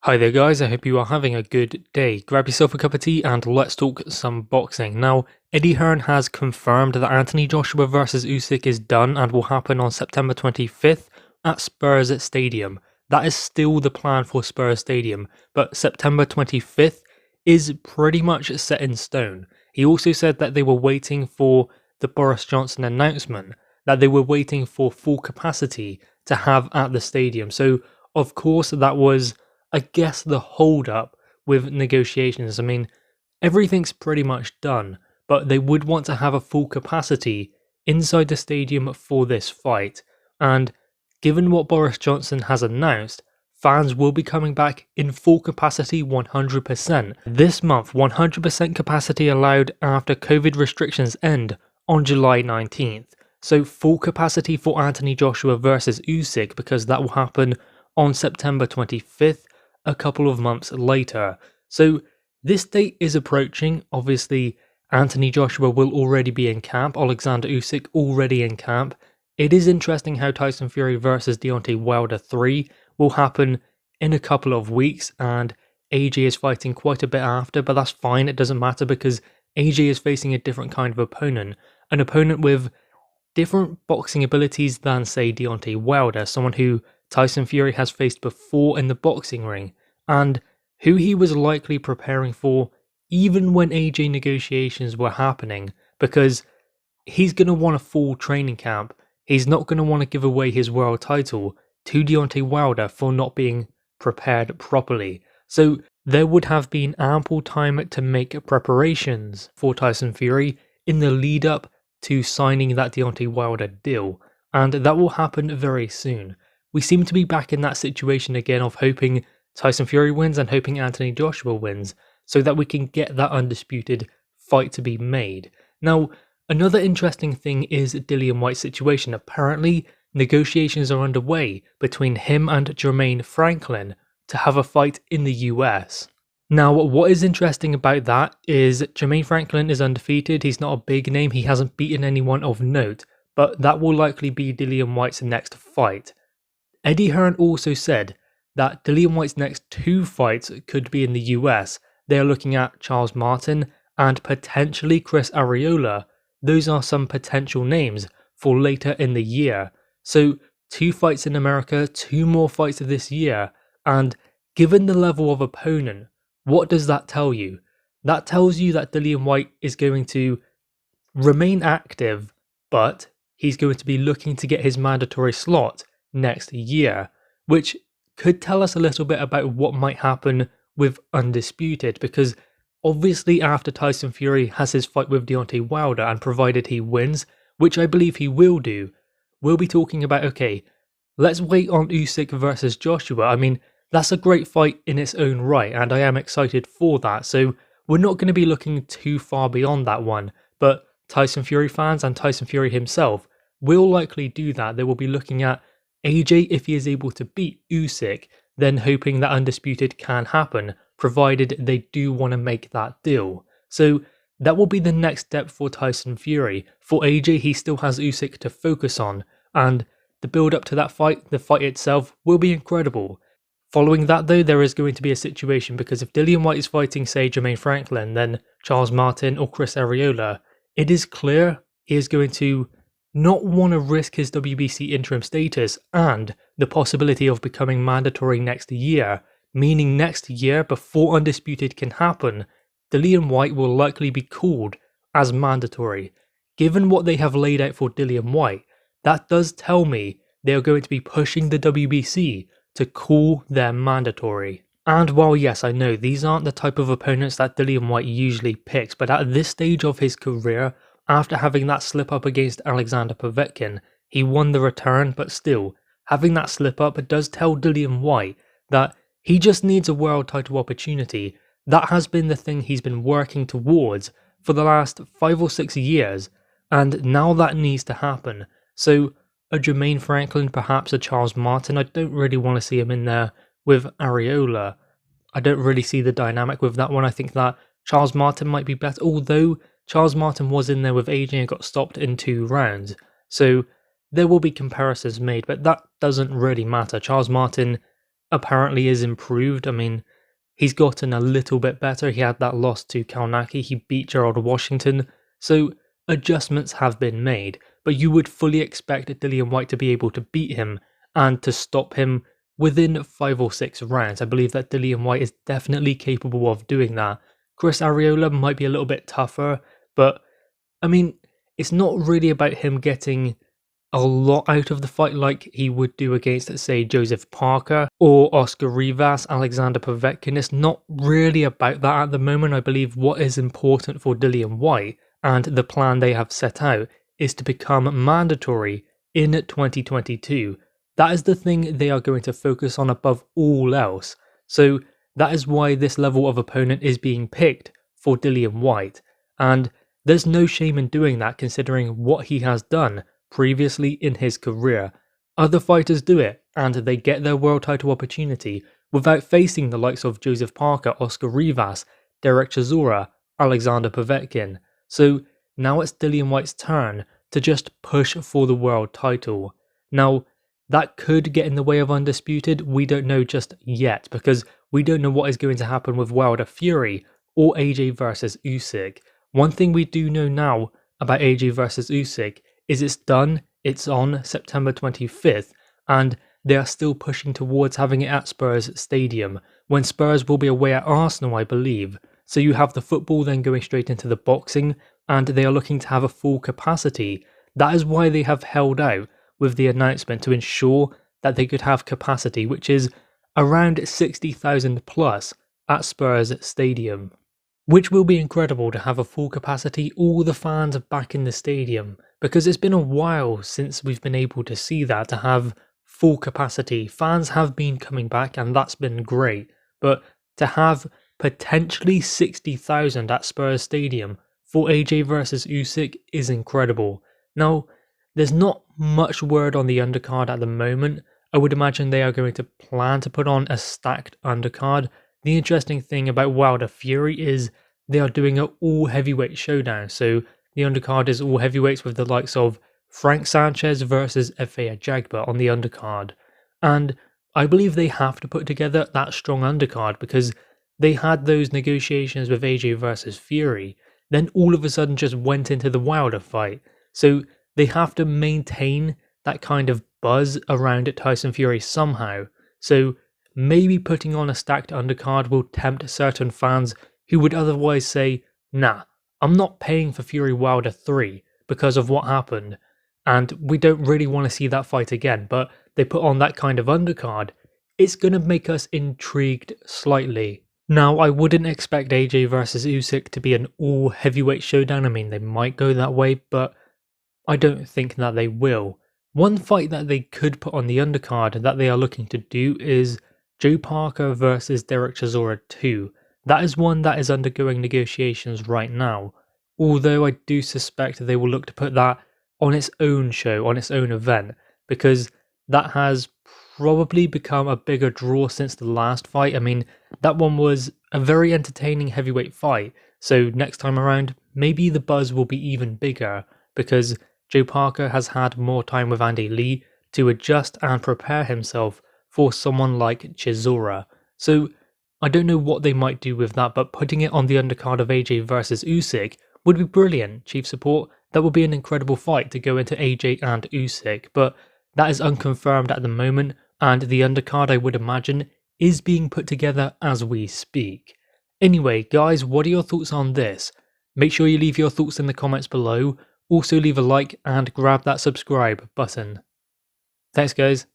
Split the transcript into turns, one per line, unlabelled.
Hi there guys, I hope you are having a good day. Grab yourself a cup of tea and let's talk some boxing. Now, Eddie Hearn has confirmed that Anthony Joshua vs Usyk is done and will happen on September 25th at Spurs Stadium. That is still the plan for Spurs Stadium, but September 25th is pretty much set in stone. He also said that they were waiting for the Boris Johnson announcement, that they were waiting for full capacity to have at the stadium. So, of course, that was, I guess, the hold up with negotiations. I mean, everything's pretty much done, but they would want to have a full capacity inside the stadium for this fight. And given what Boris Johnson has announced, fans will be coming back in full capacity 100%. This month, 100% capacity allowed after COVID restrictions end on July 19th. So full capacity for Anthony Joshua versus Usyk, because that will happen on September 25th, a couple of months later. So this date is approaching. Obviously, Anthony Joshua will already be in camp, Oleksandr Usyk already in camp. It is interesting how Tyson Fury versus Deontay Wilder 3 will happen in a couple of weeks, and AJ is fighting quite a bit after, but that's fine, it doesn't matter because AJ is facing a different kind of opponent, an opponent with different boxing abilities than, say, Deontay Wilder, someone who Tyson Fury has faced before in the boxing ring, and who he was likely preparing for even when AJ negotiations were happening, because he's going to want a full training camp. He's not going to want to give away his world title to Deontay Wilder for not being prepared properly. So there would have been ample time to make preparations for Tyson Fury in the lead up to signing that Deontay Wilder deal, and that will happen very soon. We seem to be back in that situation again of hoping Tyson Fury wins and hoping Anthony Joshua wins, so that we can get that undisputed fight to be made. Now, another interesting thing is Dillian Whyte's situation. Apparently, negotiations are underway between him and Jermaine Franklin to have a fight in the US. Now, what is interesting about that is Jermaine Franklin is undefeated. He's not a big name. He hasn't beaten anyone of note, but that will likely be Dillian Whyte's next fight. Eddie Hearn also said that Dillian Whyte's next two fights could be in the US. They are looking at Charles Martin and potentially Chris Arreola. Those are some potential names for later in the year. So 2 fights in America, 2 more fights this year, and given the level of opponent, what does that tell you? That tells you that Dillian Whyte is going to remain active, but he's going to be looking to get his mandatory slot next year, which could tell us a little bit about what might happen with Undisputed, because obviously after Tyson Fury has his fight with Deontay Wilder, and provided he wins, which I believe he will do, we'll be talking about, okay, let's wait on Usyk versus Joshua. I mean, that's a great fight in its own right, and I am excited for that, so we're not going to be looking too far beyond that one, but Tyson Fury fans and Tyson Fury himself will likely do that. They will be looking at AJ if he is able to beat Usyk, then hoping that Undisputed can happen, provided they do want to make that deal. So that will be the next step for Tyson Fury. For AJ, he still has Usyk to focus on, and the build up to that fight, the fight itself, will be incredible. Following that though, there is going to be a situation, because if Dillian Whyte is fighting, say, Jermaine Franklin, then Charles Martin or Chris Arreola, it is clear he is going to not want to risk his WBC interim status and the possibility of becoming mandatory next year, meaning next year, before Undisputed can happen, Dillian Whyte will likely be called as mandatory. Given what they have laid out for Dillian Whyte, that does tell me they are going to be pushing the WBC to call them mandatory. And while yes, I know these aren't the type of opponents that Dillian Whyte usually picks, but at this stage of his career, after having that slip up against Alexander Povetkin, he won the return, but still, having that slip up does tell Dillian Whyte that he just needs a world title opportunity. That has been the thing he's been working towards for the last 5 or 6 years, and now that needs to happen. So a Jermaine Franklin, perhaps a Charles Martin, I don't really want to see him in there with Arreola. I don't really see the dynamic with that one. I think that Charles Martin might be better, although Charles Martin was in there with AJ and got stopped in 2 rounds. So there will be comparisons made, but that doesn't really matter. Charles Martin apparently is improved. I mean, he's gotten a little bit better. He had that loss to Kalnaki, he beat Gerald Washington, so adjustments have been made, but you would fully expect Dillian Whyte to be able to beat him and to stop him within 5 or 6 rounds. I believe that Dillian Whyte is definitely capable of doing that. Chris Arreola might be a little bit tougher, but I mean, it's not really about him getting a lot out of the fight like he would do against, say, Joseph Parker or Oscar Rivas, Alexander Povetkin. It's not really about that at the moment. I believe what is important for Dillian Whyte and the plan they have set out is to become mandatory in 2022. That is the thing they are going to focus on above all else. So that is why this level of opponent is being picked for Dillian Whyte. And there's no shame in doing that considering what he has done previously in his career. Other fighters do it, and they get their world title opportunity without facing the likes of Joseph Parker, Oscar Rivas, Derek Chisora, Alexander Povetkin. So now it's Dillian Whyte's turn to just push for the world title. Now, that could get in the way of Undisputed, we don't know just yet, because we don't know what is going to happen with Wilder Fury or AJ versus Usyk. One thing we do know now about AJ versus Usyk is it's done, it's on September 25th, and they are still pushing towards having it at Spurs Stadium, when Spurs will be away at Arsenal, I believe. So you have the football then going straight into the boxing, and they are looking to have a full capacity. That is why they have held out with the announcement to ensure that they could have capacity, which is around 60,000 plus at Spurs Stadium. Which will be incredible to have a full capacity, all the fans back in the stadium, because it's been a while since we've been able to see that, to have full capacity. Fans have been coming back and that's been great, but to have potentially 60,000 at Spurs Stadium for AJ versus Usyk is incredible. Now, there's not much word on the undercard at the moment. I would imagine they are going to plan to put on a stacked undercard. The interesting thing about Wilder Fury is they are doing an all heavyweight showdown, so the undercard is all heavyweights with the likes of Frank Sanchez versus Efe Ajagba on the undercard. And I believe they have to put together that strong undercard because they had those negotiations with AJ versus Fury, then all of a sudden just went into the Wilder fight. So they have to maintain that kind of buzz around Tyson Fury somehow. So maybe putting on a stacked undercard will tempt certain fans who would otherwise say, nah, I'm not paying for Fury Wilder 3 because of what happened, and we don't really want to see that fight again, but they put on that kind of undercard. It's going to make us intrigued slightly. Now, I wouldn't expect AJ versus Usyk to be an all heavyweight showdown. I mean, they might go that way, but I don't think that they will. One fight that they could put on the undercard that they are looking to do is Joe Parker versus Derek Chisora 2. That is one that is undergoing negotiations right now, although I do suspect they will look to put that on its own show, on its own event, because that has probably become a bigger draw since the last fight. I mean, that one was a very entertaining heavyweight fight, so next time around, maybe the buzz will be even bigger, because Joe Parker has had more time with Andy Lee to adjust and prepare himself for someone like Chisora. So I don't know what they might do with that, but putting it on the undercard of AJ versus Usyk would be brilliant. Chief support, that would be an incredible fight to go into AJ and Usyk, but that is unconfirmed at the moment, and the undercard, I would imagine, is being put together as we speak. Anyway, guys, what are your thoughts on this? Make sure you leave your thoughts in the comments below. Also leave a like and grab that subscribe button. Thanks, guys.